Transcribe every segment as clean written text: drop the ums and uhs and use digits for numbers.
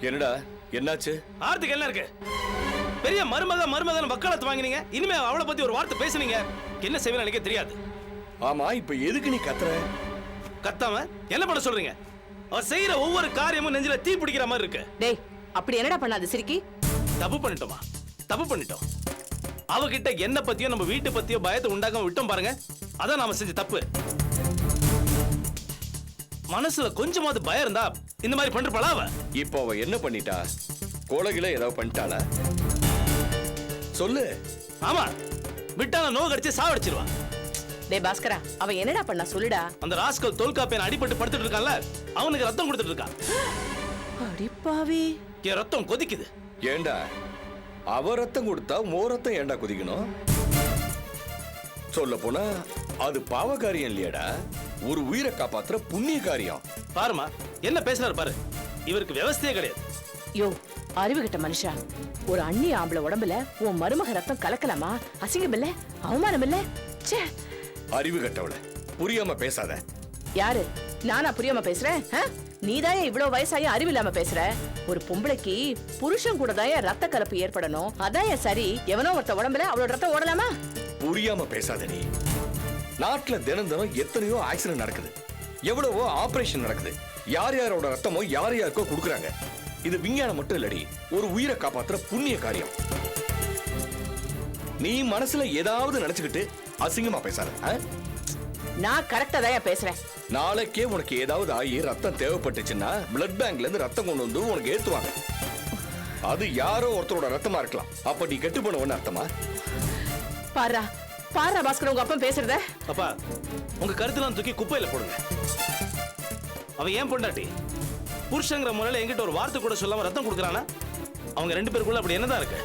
என்னடா என்னாச்சு? ஆர்த்திக்கு என்ன இருக்கு? பெரிய மருமகன் வக்காலத்து வாங்கினீங்க. இனிமே அவளை பத்தி ஒரு வார்த்தை பேசுனீங்க, என்ன செய்வேன்னு எனக்கே தெரியாது. ஆமா, இப்ப எதுக்கு நீ கத்துற? கத்தாம என்ன பண்ண சொல்றீங்க? அவ செய்யற ஒவ்வொரு காரியமும் நெஞ்சில தீ பிடிக்கிற மாதிரி இருக்கு. டேய், அப்படி என்னடா பண்ணாது சிரிக்கி? தப்பு பண்ணிட்டோமா? தப்பு பண்ணிட்டோம். அவகிட்ட என்ன பத்தியோ நம்ம வீட்டு பத்தியோ பயத்தை உண்டாக்காம விட்டோம் பாருங்க, அதான் நாம செஞ்ச தப்பு. மனசுல கொஞ்சமாவது பயம் இருந்தா இந்த மாதிரி பண்றப்பளா அவ? இப்போ அவ என்ன பண்ணிட்டா? கோலகில ஏதாவது பண்ணிட்டாளா? சொல்லு. ஆமா, விட்டால நோய் கடிச்சு சாவடிச்சிருவா. டேய் பாஸ்கரா, அவ என்னடா பண்ணா சொல்லுடா. அந்த ராஸ்கல் தோல்காப்பையன் அடிபட்டு படுத்துட்டு இருக்கான்ல, அவனுக்கு ரத்தம் கொடுத்துட்டு இருக்கான். அடிப்பாவி, என் ரத்தம் கொதிக்குது. ஏண்டா அவ ரத்தம் கொடுத்தா மோ ரத்தம் ஏண்டா கொதிக்கணும்? சொல்ல போனா அது பாவ காரியம் இல்லையாடா, ஒரு உயிரை காப்பாத்துற புண்ணிய காரியம். பாருமா என்ன பேசுறாரு பாரு, இவருக்கு விவசாயே கிடையாது. யோ அறிவு கிட்ட மனுஷா, ஒரு அண்ணி ஆம்பளை உடம்புல உன் மருமக ரத்தம் கலக்கலாமா? அசிங்கம் இல்ல, அவமானம் இல்ல? ச்சே, அறிவு கட்டவள, புரியாம பேசாத. யாரு நானா புரியாம பேசுறேன்? நீதாயே இவ்வளவு வயசாயும் அறிவு இல்லாம பேசுற. ஒரு பொம்பளைக்கு புருஷன் கூட தான் ரத்த கலப்பு ஏற்படணும், அதான் சரி. எவனோ ஒருத்த உடம்புல அவளோட ரத்தம் ஓடலாமா? புரியாம பேசாத நீ. நாட்டுல தினம் தினம் எத்தனையோ ஆக்சிடென்ட் நடக்குது, எவ்வளவோ ஆபரேஷன் நடக்குது. யார் யாரோட ரத்தமோ யார் யாருக்கோ கொடுக்குறாங்க. இது விஞ்ஞானம் மட்டும் இல்லடி, ஒரு உயிரை காப்பாத்துற புண்ணிய காரியம். நீ மனசுல ஏதாவது நினைச்சுக்கிட்டு அசிங்கமா பேசாத. நான் கரெக்டா தான் பேசுறேன். நாளைக்கே உனக்கு ஏதாவது ஆகி ரத்தம் தேவைப்பட்டுச்சுன்னா பிளட் பேங்க்ல இருந்து ரத்தம் கொண்டு வந்து உனக்கு ஏத்துவாங்க. அது யாரோ ஒருத்தரோட ரத்தமா இருக்கலாம். அப்ப நீ கெட்டு போனவன்னு அர்த்தமா? பாரா பாரா பாஸ்கர், உங்க அப்பா பேசுறத. அப்பா, உங்க கருத்துலாம் தூக்கி குப்பையில போடுங்க. அவ ஏன் பொண்டாட்டி? புருஷங்கிற முறையில என்கிட்ட ஒரு வார்த்தை கூட சொல்லாம ரத்தம் கொடுக்குறானா? அவங்க ரெண்டு பேருக்குள்ள அப்படி என்னதான் இருக்கு?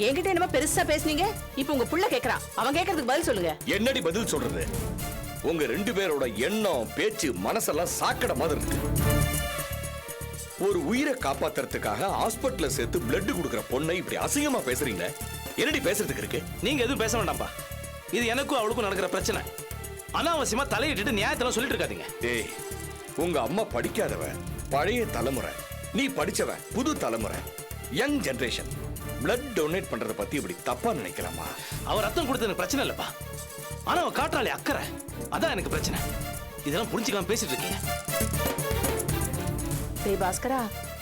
என்கிட்ட என்னமா பெருசா பேசுனீங்க? இப்ப உங்க புள்ள கேக்குறான், அவன் கேக்குறதுக்கு பதில் சொல்லுங்க. என்னடி பதில் சொல்றது? உங்க ரெண்டு பேரோட எண்ணம், பேச்சு, மனசெல்லாம் சாக்கடை மாதிரி இருக்கு. ஒரு உயிரை காப்பாத்துறதுக்காக ஹாஸ்பிட்டல்ல சேர்த்து பிளட் கொடுக்கிற பொண்ணை இப்படி அசிங்கமா பேசுறீங்க. என்னடி பேசுறதுக்கு இருக்கு? நீங்க எதுவும் பேச வேண்டாம்ப்பா. இது எனக்கும் அவளுக்கும் நடக்கிற பிரச்சனை. அனாவசியமா தலையிட்டு நியாயத்தெல்லாம் சொல்லிட்டு இருக்காதீங்க. டேய், உங்க அம்மா படிக்காதவ, பழைய தலைமுறை. நீ படிச்சவ, புது தலைமுறை, யங் ஜெனரேஷன். பிளட் டொனேட் பண்றத பத்தி இப்படி தப்பா நினைக்கலாமா? அவர் ரத்தம் கொடுத்தது பிரச்சனை இல்லப்பா, ஆனா அவ காட்டுறாளே அக்கறை, அதான் எனக்கு பிரச்சனை. இதெல்லாம் புரிஞ்சுக்காம பேசிட்டு இருக்கீங்க. டேய் பாஸ்கரா,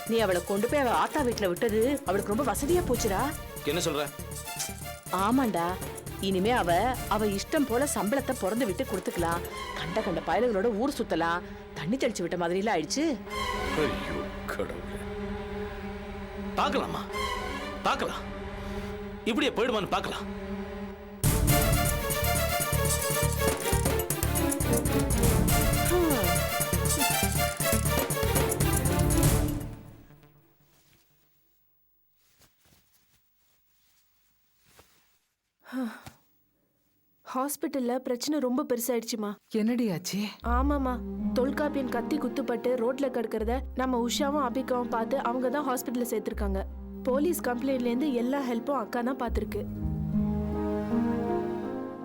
நீ அவளை கொண்டு போய் அவ ஆத்தா வீட்டுல விட்டது அவளுக்கு ரொம்ப வசதியா போச்சுடா. என்ன சொல்ற? ஆமாண்டா, இனிமே அவ இஷ்டம் போல சம்பளத்தை பிறந்து விட்டு கொடுத்துக்கலாம். கண்ட கண்ட பயல்களோட ஊர் சுத்தலாம். தண்ணி தெளிச்சு விட்ட மாதிரி எல்லாம் ஆயிடுச்சு. ஐயோ கடவுளே. பார்க்கலாமா? பார்க்கலாம், இப்படியே போயிடுமான்னு பார்க்கலாம். ஹாஸ்பிட்டல்ல பிரச்சனை ரொம்ப பெருசாயிடுச்சுமா. என்னடி ஆச்சு? ஆமாமா, தொல்காப்பியன் கத்தி குத்துப்பட்டு ரோட்ல கிடக்கிறத நம்ம உஷாவும் அபிகாவும் பார்த்து அவங்க தான் ஹாஸ்பிட்டல்ல சேர்த்திருக்காங்க. போலீஸ் கம்ப்ளைண்ட்ல இருந்து எல்லா ஹெல்ப்பும் அக்கா தான் பார்த்திருக்கு.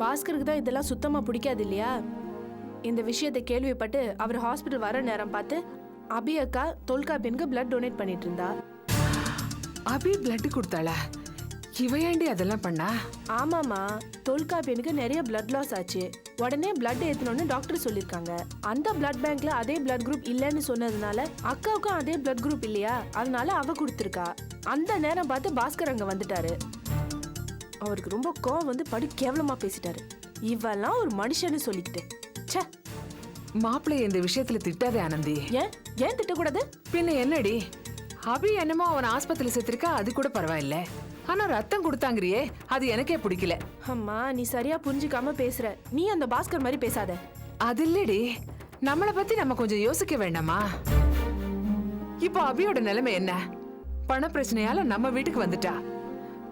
பாஸ்கருக்கு தான் இதெல்லாம் சுத்தமா பிடிக்காது இல்லையா? இந்த விஷயத்தை கேள்விப்பட்டு அவர் ஹாஸ்பிட்டல் வர நேரம் பார்த்து அபி அக்கா தொல்காப்பியனுக்கு பிளட் டொனேட் பண்ணிட்டு இருந்தா. அபி பிளட் கொடுத்தாளா? இவ ஏண்டி அதெல்லாம் பண்ணா? ஆமாமா, தொல்காப்பியனுக்கு நிறைய பிளட் லாஸ் ஆச்சு. உடனே பிளட் ஏத்தணும்னு டாக்டர் சொல்லிருக்காங்க. அந்த பிளட் பேங்க்ல அதே பிளட் குரூப் இல்லன்னு சொன்னதுனால அக்காவுக்கும் அதே பிளட் குரூப் இல்லையா, அதனால அவ கொடுத்திருக்கா. அந்த நேரம் பார்த்து பாஸ்கர் அங்க வந்துட்டாரு. அவருக்கு ரொம்ப கோவம் வந்து படு கேவலமா பேசிட்டாரு. இவெல்லாம் ஒரு மனுஷன்னு சொல்லிக்கிட்டு. ச்சே, மாப்பிள்ளை இந்த விஷயத்துல திட்டாதே ஆனந்தி. ஏன் திட்டக்கூடாது? பின்ன என்னடி, அபி என்னமோ அவன் ஆஸ்பத்திரியில சேர்த்திருக்கா, அது கூட பரவாயில்ல. ஆனா ரத்தம் கொடுத்தாங்கறியே, அது எனக்கே பிடிக்கல. அம்மா, நீ சரியா புரிஞ்சுக்காம பேசுற. நீ அந்த பாஸ்கர் மாதிரி பேசாத. அது இல்லடி, நம்மளை பத்தி நம்ம கொஞ்சம் யோசிக்க வேண்டாமா? இப்போ அபியோட நிலைமை என்ன? பண பிரச்சனையால நம்ம வீட்டுக்கு வந்துட்டா.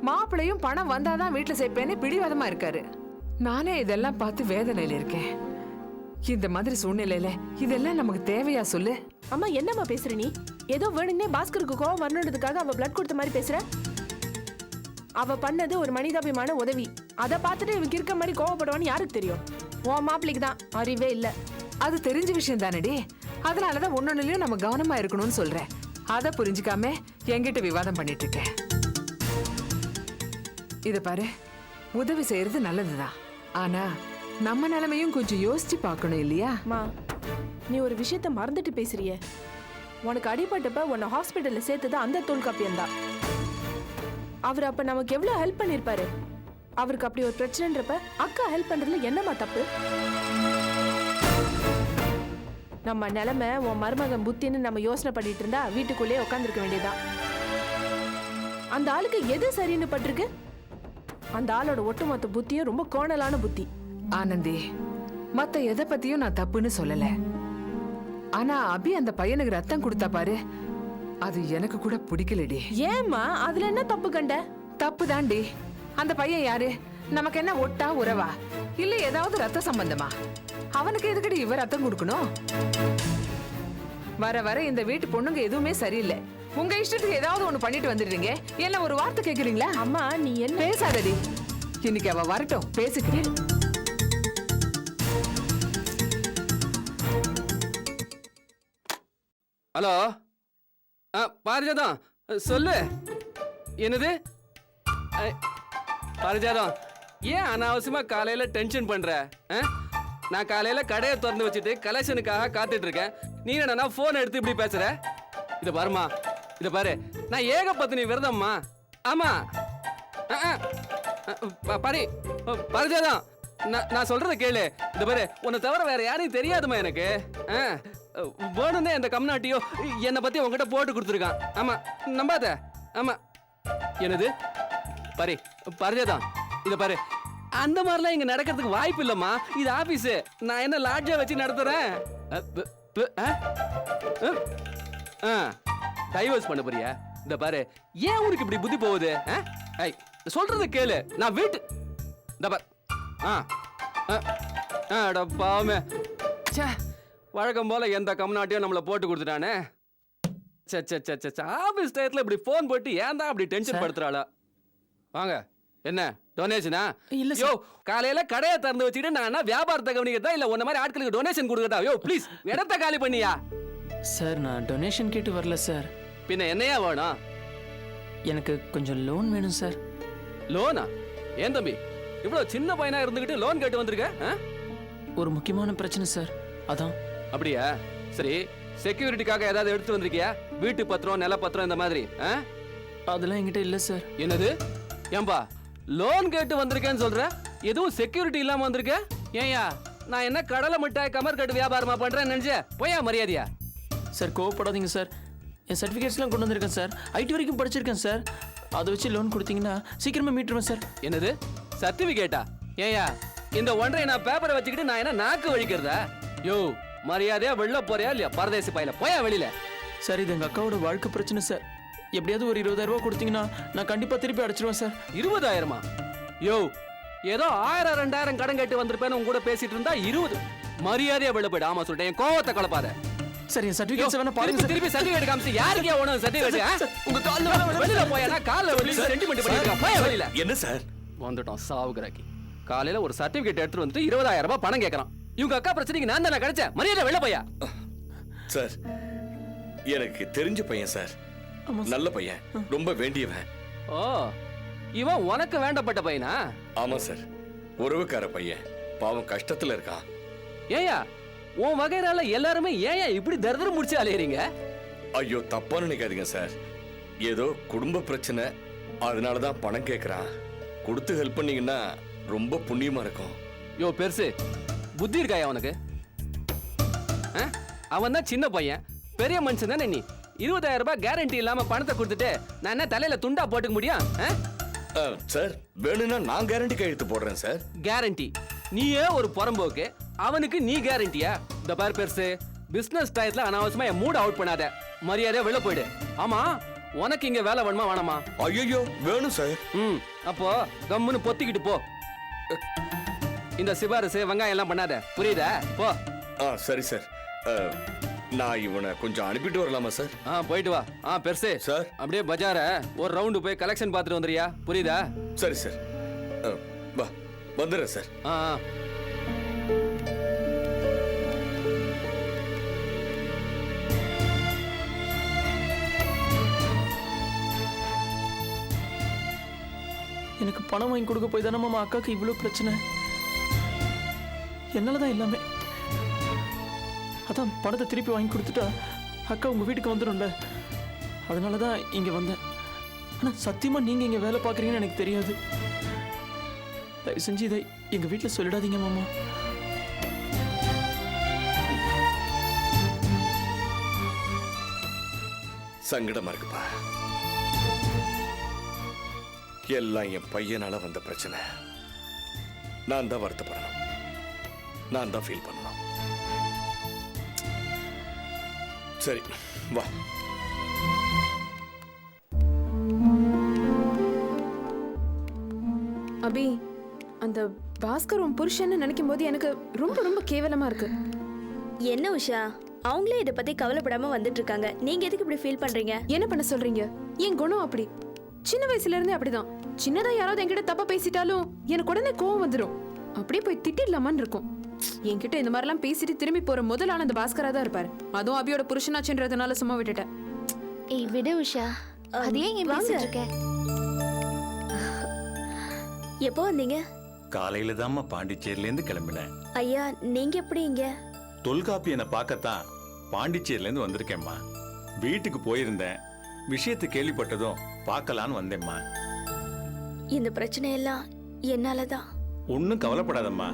மாப்பிள்ளையும் பணம் வந்தாதான் வீட்டுல சேர்ப்பேன்னு பிடிவாதமா இருக்காரு. நானே இதெல்லாம் பார்த்து வேதனையில இருக்கேன். இந்த மாதிரி சூழ்நிலையில இதெல்லாம் நமக்கு தேவையா சொல்லு? அம்மா, என்னம்மா பேசுற நீ? ஏதோ வேணும்னே பாஸ்கருக்கு கோவம் வரணுன்றதுக்காக அவ பிளட் கொடுத்த மாதிரி பேசுற. அவ பண்ணது ஒரு மனிதாபிமான உதவி. அதை பார்த்துட்டு இவங்க இருக்க மாதிரி கோவப்படுவான்னு யாருக்கு தெரியும்? உன் மாப்பிள்ளைக்கு தான் அறிவே இல்ல. அது தெரிஞ்ச விஷயம் தானடி. அதனாலதான் ஒன்னொன்னுலயும் நம்ம கவனமா இருக்கணும்னு சொல்றேன். அத புரிஞ்சுக்காம என்கிட்ட விவாதம் பண்ணிட்டு இருக்க. இத பாரு, உதவி செய்யறது நல்லதுதான். ஆனா நம்ம நிலைமையும் கொஞ்சம் யோசிச்சு பார்க்கணும் இல்லையா? மா, நீ ஒரு விஷயத்த மறந்துட்டு பேசுறியே. உனக்கு அடிபட்டப்ப உன்னை ஹாஸ்பிட்டல்ல சேர்த்தது அந்த தொல்காப்பியம் தான். அவர் அப்ப நமக்கு எவ்வளவு ஹெல்ப் பண்ணிருப்பாரு. அவருக்கு அப்படி ஒரு பிரச்சனைன்றப்ப அக்கா ஹெல்ப் பண்றதுல என்னமா தப்பு? நம்ம நிலைமை உன் மருமகன் புத்தின்னு நம்ம யோசனை பண்ணிட்டு இருந்தா வீட்டுக்குள்ளேயே உட்காந்துருக்க வேண்டியதுதான். அந்த ஆளுக்கு எது சரின்னு பட்டிருக்கு? அந்த ஆளோட ஒட்டுமொத்த புத்தியும் ரொம்ப கோணலான புத்தி. ஆனந்தி, மத்த எதை பத்தியும் நான் தப்புன்னு சொல்லல. ஆனா அபி அந்த பையனுக்கு ரத்தம் கொடுத்தா பாரு, அது எனக்கு கூட பிடிக்கலடி. ஏம்மா, அதுல என்ன தப்பு கண்ட? தப்பு தாண்டி. அந்த பையன் யாரு? நமக்கு என்ன ஒட்டா உறவா? இல்ல ஏதாவது ரத்த சம்பந்தமா? அவனுக்கு எதுக்கடி இவ ரத்தம் கொடுக்கணும்? வர வர இந்த வீட்டு பொண்ணுங்க எதுவுமே சரியில்லை. உங்க இஷ்டத்துக்கு ஏதாவது ஒண்ணு பண்ணிட்டு வந்துடுறீங்க. என்ன ஒரு வார்த்தை கேக்குறீங்களா? அம்மா, நீ என்ன பேசாதடி. இன்னைக்கு அவ வரட்டும், பேசிக்கிறேன். ஹலோ, பாரிஜாதம் சொல்லு. என்னது? பாரிஜாதம், ஏன் அனாவசியமா காலையில டென்ஷன் பண்ற? நான் காலையில கடையை திறந்து வச்சுட்டு கலெக்ஷனுக்காக காத்துட்டு இருக்கேன். நீ என்னன்னா போன் எடுத்து இப்படி பேசுற? இத பாருமா, இத பாரு, நான் ஏகபத்தினி விரதம்மா. ஆமா, பாரிஜாதம், நான் சொல்றத கேளு. இந்த பாரு, உன்னை தவிர வேற யாரையும் தெரியாதுமா எனக்கு. வேணும்னே இந்த கம்நாட்டியோ என்னை பத்தி உங்ககிட்ட போட்டு கொடுத்துருக்கான். ஆமா, நம்பாத. ஆமா, என்னது? பாரிஜாதம், இத பாரு, அந்த மாதிரிலாம் இங்க நடக்கிறதுக்கு வாய்ப்பு இல்லம்மா. இது ஆபீஸ். நான் என்ன லாட்ஜா வச்சு நடத்துறேன்? டைவர்ஸ் பண்ண போறியா? இந்த பாரு, ஏன் உனக்கு இப்படி புத்தி போகுது? சொல்றத கேளு. நான் வீட்டு இந்த பாரு. பாவமே, வழக்கம் போல எந்த கம்நாட்டியும் நம்மள போட்டு கொடுத்துட்டானே. ஆபீஸ் டயத்துல இப்படி போன் போட்டு ஏன் தான் அப்படி டென்ஷன் படுத்துறாளா? வாங்க. என்ன டொனேஷனா? இல்ல யோ, காலையில கடையை திறந்து வச்சுட்டு நான் என்ன வியாபாரத்தை கவனிக்கிறதா இல்ல உன்ன மாதிரி ஆட்களுக்கு டொனேஷன் கொடுக்கறதா? யோ ப்ளீஸ், இடத்த காலி பண்ணியா? சார், நான் டொனேஷன் கேட்டு வரல சார். பின்ன என்னையா வேணும்? எனக்கு கொஞ்சம் லோன் வேணும் சார். லோனா? ஏன் தம்பி இவ்வளவு சின்ன பையனா இருந்துகிட்டு லோன் கேட்டு வந்திருக்க? ஒரு முக்கியமான பிரச்சனை சார், அதான். அப்படியா? சரி, செக்யூரிட்டிக்காக ஏதாவது எடுத்து வந்திருக்கியா? வீட்டு பத்திரம், நில பத்திரம் இந்த மாதிரி? அதெல்லாம் என்கிட்ட இல்ல சார். என்னது? ஏம்பா, லோன் கேட்டு வந்திருக்கேன்னு சொல்ற, எதுவும் செக்யூரிட்டி இல்லாம வந்திருக்க? ஏயா, நான் என்ன கடலை மிட்டாய் கமர் கட்டு வியாபாரமா பண்றேன்னு நினைச்ச? போயா மரியாதையா? சார், கோவப்படாதீங்க சார். என் சர்டிஃபிகேட்ஸ்லாம் கொண்டு வந்திருக்கேன் சார். ஐடி வரைக்கும் படிச்சிருக்கேன் சார். அதை வச்சு லோன் கொடுத்தீங்கன்னா சீக்கிரமா மீட்டுருவேன் சார். என்னது? சர்டிஃபிகேட்டா? ஏயா, இந்த ஒன்றை நான் பேப்பரை வச்சுக்கிட்டு நான் என்ன நாக்கு வலிக்கிறதா? யோ, மரியாதையா வெளில போறியா இல்லையா? பரதேசி பையில போயா வெளியில. சார், இது எங்க அக்காவோட வாழ்க்கை பிரச்சனை சார். எப்படியாவது ஒரு 20,000 ரூபாய் கொடுத்தீங்கன்னா நான் கண்டிப்பா திருப்பி அடைச்சிருவேன் சார். 20,000? யோ, ஏதோ 1000 2000 கடன் கேட்டு வந்திருப்பேன்னு உங்க கூட பேசிட்டு இருந்தா 20. மரியாதையா வெளில போயிடு. ஆமா சொல்லிட்டேன், என் கோவத்தை கலப்பாத. சரி, என் சர்டிஃபிகேட்ஸ் வேணா பாருங்க. திருப்பி சர்டிஃபிகேட் காமிச்சு யாருக்கே ஓணும் சர்டிஃபிகேட்? உங்க கால்ல வெளியில போயா? கால்ல வெளியில சென்டிமெண்ட் பண்ணிருக்கா? போயா வெளியில. என்ன சார்? வந்துட்டோம் சாவுகராக்கி. காலையில ஒரு சர்டிஃபிகேட் எடுத்துட்டு வந்துட்டு 20,000 ரூபாய் பணம் கேட்கறான். இவங்க அக்கா பிரச்சனைக்கு நான் தானே கிடைச்சேன். மரியாதை வெளில போயா. சார், எனக்கு தெரிஞ்ச பையன் சார். நல்ல பையன், ரொம்ப வேண்டியவன். ஓ, இவன் உனக்கு வேண்டப்பட்ட பையனா? ஆமா சார், உறவுக்கார பையன். பாவம் கஷ்டத்துல இருக்கான். ஏயா, உன் வகைரால எல்லாருமே ஏயா இப்படி தர்தர் முடிச்சு அலையறீங்க? ஐயோ, தப்பா நினைக்காதீங்க சார். ஏதோ குடும்ப பிரச்சனை, அதனாலதான் பணம் கேட்கறான். கொடுத்து ஹெல்ப் பண்ணீங்கன்னா ரொம்ப புண்ணியமா இருக்கும். யோ பெருசு, புத்தி இருக்காயா அவனுக்கு? அவன் தான் சின்ன பையன், பெரிய மனுஷன் தானே நீ. 20,000 ரூபாய் கேரண்டி இல்லாம பணத்தை கொடுத்துட்டு நான் என்ன தலையில துண்டா போட்டுக்க முடியும்? சார், வேணும்னா நான் கேரண்டி கையெழுத்து போடுறேன் சார். கேரண்டி? நீயே ஒரு புறம்போக்கு, அவனுக்கு நீ கேரண்டியா? இந்த பார் பெருசு, பிசினஸ் டயத்துல அனாவசியமா என் மூட் அவுட் பண்ணாத. மரியாதையா வெளில போயிடு. ஆமா, உனக்கு இங்க வேலை வேணுமா வேணாமா? ஐயோ, வேணும் சார். அப்போ கம்முன்னு பொத்திக்கிட்டு போ. இந்த சிபாரிசு வெங்காயம் எல்லாம் பண்ணாத, புரியுதா? போ. சரி சார். நான் இவனை கொஞ்சம் அனுப்பிட்டு வரலாமா சார்? போயிட்டு வா. பெருசு சார், அப்படியே பஜார ஒரு ரவுண்டு போய் கலெக்ஷன் பார்த்துட்டு வந்துறியா? புரியுதா? சரி சார். வா, வந்துடுறேன் சார். எனக்கு பணம் வாங்கி கொடுக்க போய் தானே மாமா அக்காவுக்கு இவ்வளோ பிரச்சனை. என்னால தான் எல்லாமே. அதான் பணத்தை திருப்பி வாங்கி கொடுத்துட்டா அக்கா உங்க வீட்டுக்கு வந்துடும்ல. அதனால தான் இங்க வந்தேன். ஆனா சத்தியமா நீங்க இங்க வேலை பார்க்குறீங்கன்னு எனக்கு தெரியாது. தயவு செஞ்சு இதை எங்க வீட்டில் சொல்லிடாதீங்க மாமா. சங்கடமா இருக்குப்பா. எல்லாம் என் பையனால வந்த பிரச்சனை. நான் தான் வருத்தப்படணும், நான் தான் ஃபீல் பண்ணணும். சரி வா. அபி, அந்த பாஸ்கர் உன் புருஷன்னு நினைக்கும் போது எனக்கு ரொம்ப ரொம்ப கேவலமா இருக்கு. என்ன உஷா, அவங்களே இதை பத்தி கவலைப்படாம வந்துட்டு இருக்காங்க. நீங்க எதுக்கு இப்படி ஃபீல் பண்றீங்க? என்ன பண்ண சொல்றீங்க? என் குணம் அப்படி. சின்ன வயசுல இருந்தே அப்படிதான். சின்னதா யாராவது என்கிட்ட தப்பா பேசிட்டாலும் எனக்கு உடனே கோவம் வந்துடும். அப்படியே போய் திட்டிடலாமான்னு இருக்கும். என்கிட்ட இந்த மாதிரிலாம் பேசிட்டு திரும்பி போற முதல் ஆள் அந்த பாஸ்கரா தான் இருப்பாரு. அதுவும் அபியோட புருஷனாச்சுன்றதுனால சும்மா விட்டுட்டேன். ஏய் விடு உஷா, அதே ஏன் பேசிட்டு இருக்க? எப்போ வந்தீங்க? காலையில தாம்மா பாண்டிச்சேரியிலேருந்து கிளம்பினேன். ஐயா, நீங்க எப்படி இங்க? தொல்காப்பியனை பார்க்கத்தான் பாண்டிச்சேரியிலேருந்து வந்திருக்கேம்மா. வீட்டுக்கு போயிருந்தேன், விஷயத்தை கேள்விப்பட்டதும் பார்க்கலான்னு வந்தேம்மா. இந்த பிரச்சனையெல்லாம் என்னாலதான். ஒன்னும் கவலைப்படாதம்மா,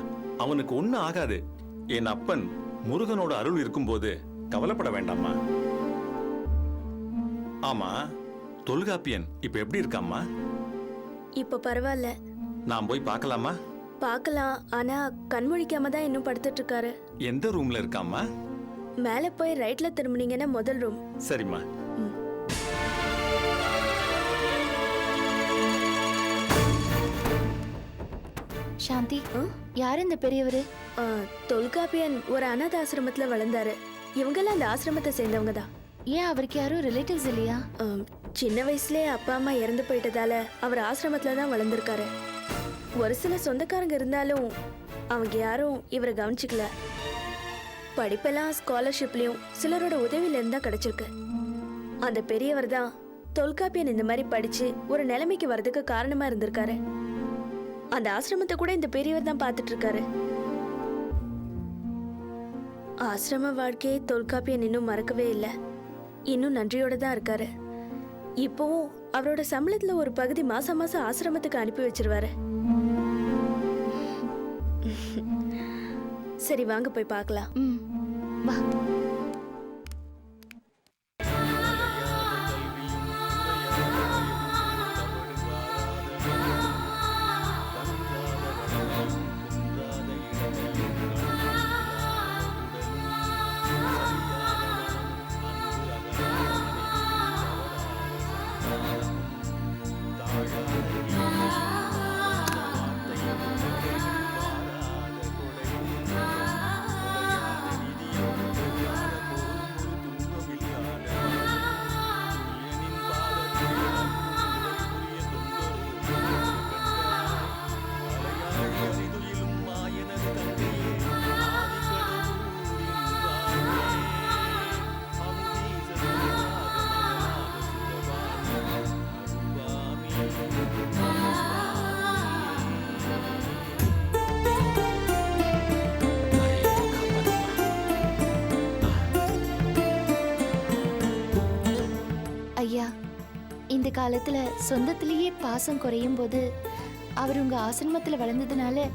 அவனுக்கு ஒன்னும் ஆகாது. என் அப்பன் முருகனோட அருள் இருக்கும்போது கவலைப்பட வேண்டாம்மா. ஆமா, தொல்காப்பியன் இப்ப எப்படி இருக்காம்மா? இப்ப பரவாயில்ல. நான் போய் பார்க்கலாமா? பார்க்கலாம், ஆனா கண்முழிக்காம தான் இன்னும் படுத்துட்டு இருக்காரு. எந்த ரூம்ல இருக்காம்மா? மேல போய் ரைட்ல திரும்பினீங்கன்னா முதல் ரூம். சரிம்மா. சாந்தி, யார் இந்த பெரியவரு? தொல்காப்பியன் ஒரு அனாத ஆசிரமத்துல வளர்ந்தாரு. இவங்கெல்லாம் அந்த ஆசிரமத்தை சேர்ந்தவங்க தான். ஏன் அவருக்கு யாரும் ரிலேட்டிவ்ஸ் இல்லையா? சின்ன வயசுலயே அப்பா அம்மா இறந்து போயிட்டதால அவர் ஆசிரமத்துல தான் வளர்ந்துருக்காரு. ஒரு சில சொந்தக்காரங்க இருந்தாலும் அவங்க யாரும் இவரை கவனிச்சுக்கல. படிப்பெல்லாம் ஸ்காலர்ஷிப்லயும் சிலரோட உதவியில இருந்தா கிடைச்சிருக்கு. அந்த பெரியவர் தான் தொல்காப்பியன் இந்த மாதிரி படிச்சு ஒரு நிலைமைக்கு வர்றதுக்கு காரணமா இருந்திருக்காரு. அந்த ஆசிரமத்தை கூட இந்த பெரியவர் தான் பார்த்துட்டு இருக்காரு. ஆசிரம வாழ்க்கையை தொல்காப்பியன் இன்னும் மறக்கவே இல்லை. இன்னும் நன்றியோட தான் இருக்காரு. இப்போவும் அவரோட சம்பளத்துல ஒரு பகுதி மாசம் மாசம் ஆசிரமத்துக்கு அனுப்பி வச்சிருவாரு. சரி வாங்க போய் பார்க்கலாம். வா. ஐயா, இந்த காலத்துல சொந்தத்திலேயே பாசம் குறையும் போது அவர் உங்க ஆசிரமத்துல வளர்ந்ததுனால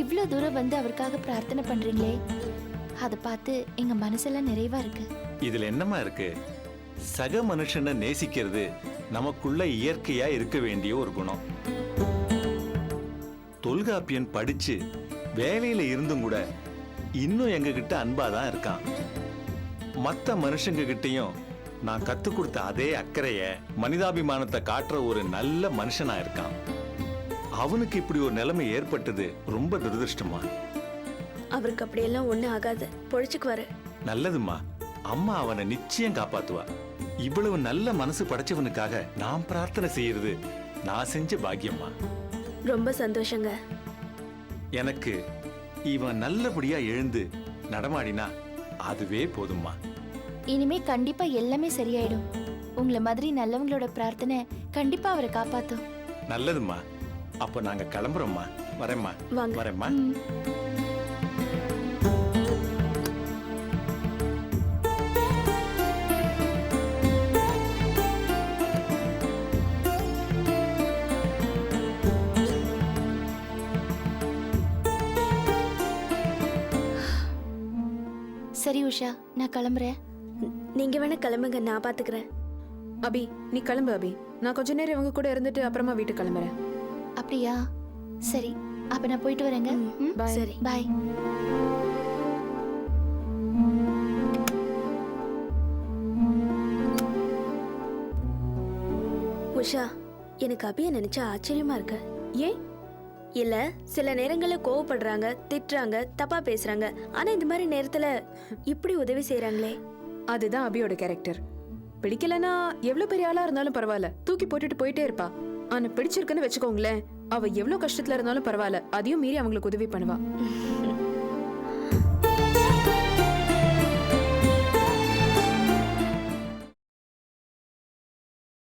இவ்ளோ தூரம் வந்து அவருக்காக பிரார்த்தனை பண்றீங்களே, அதை பார்த்து எங்க மனசெல்லாம் நிறைவா இருக்கு. இதுல என்னமா இருக்கு? சக மனுஷனை நேசிக்கிறது நமக்குள்ள இயற்கையா இருக்க வேண்டிய ஒரு குணம். தொல்காப்பியன் படிச்சு வேலையில இருந்தும் கூட இன்னும் எங்க கிட்ட அன்பாதான் இருக்கான். மத்த மனுஷங்க கிட்டையும் நான் கத்து கொடுத்த அதே அக்கறைய, மனிதாபிமானத்தை காட்டுற ஒரு நல்ல மனுஷனா இருக்கான். அவனுக்கு இப்படி ஒரு நிலைமை ஏற்பட்டது ரொம்ப துரதிருஷ்டமா. அவருக்கு அப்படியெல்லாம் ஒண்ணும் ஆகாது, பொழைச்சுக்குவாரு. நல்லதுமா, அம்மா அவனை நிச்சயம் காப்பாத்துவா. இவ்வளவு நல்ல மனசு படைச்சவனுக்காக நான் பிரார்த்தனை செய்யறது நான் செஞ்ச பாக்கியம்மா. ரொம்ப சந்தோஷங்க. எனக்கு இவன் நல்லபடியா எழுந்து நடமாடினா அதுவே போதும்மா. இனிமே கண்டிப்பா எல்லாமே சரியாயிடும். உங்களை மாதிரி நல்லவங்களோட பிரார்த்தனை கண்டிப்பா அவரை காப்பாத்தும். நல்லதும்மா. அப்ப நாங்க கிளம்புறோம்மா. வரேம்மா. வாங்க. வரேம்மா. சரி உஷா, நான் கிளம்புறேன். நீங்க வேணா கிளம்புங்க, நான் பாத்துக்கிறேன். அபி நீ கிளம்பு அபி. நான் கொஞ்ச நேரம் இவங்க கூட இருந்துட்டு அப்புறமா வீட்டுக்கு கிளம்புறேன். அப்படியா? சரி, அப்ப நான் போயிட்டு வரேங்க. ம்? Bye. சரி. பாய். உஷா, எனக்கு அபிய நினைச்சா ஆச்சரியமா இருக்கு. ஏன்? இல்ல, சில நேரங்கள்ல கோவப்படுறாங்க, திட்டுறாங்க, தப்பா பேசுறாங்க. ஆனா இந்த மாதிரி நேரத்துல இப்படி உதவி செய்யறாங்களே. அதுதான் அபியோட கேரக்டர். பிடிக்கலனா எவ்வளவு பெரிய ஆளா இருந்தாலும் பரவாயில்ல, தூக்கி போட்டுட்டு போயிட்டே இருப்பா. ஆனா பிடிச்சிருக்குன்னு வச்சுக்கோங்களேன், அவ எவ்வளவு கஷ்டத்துல இருந்தாலும் பரவாயில்ல, அதையும் மீறி அவங்களுக்கு உதவி பண்ணுவா.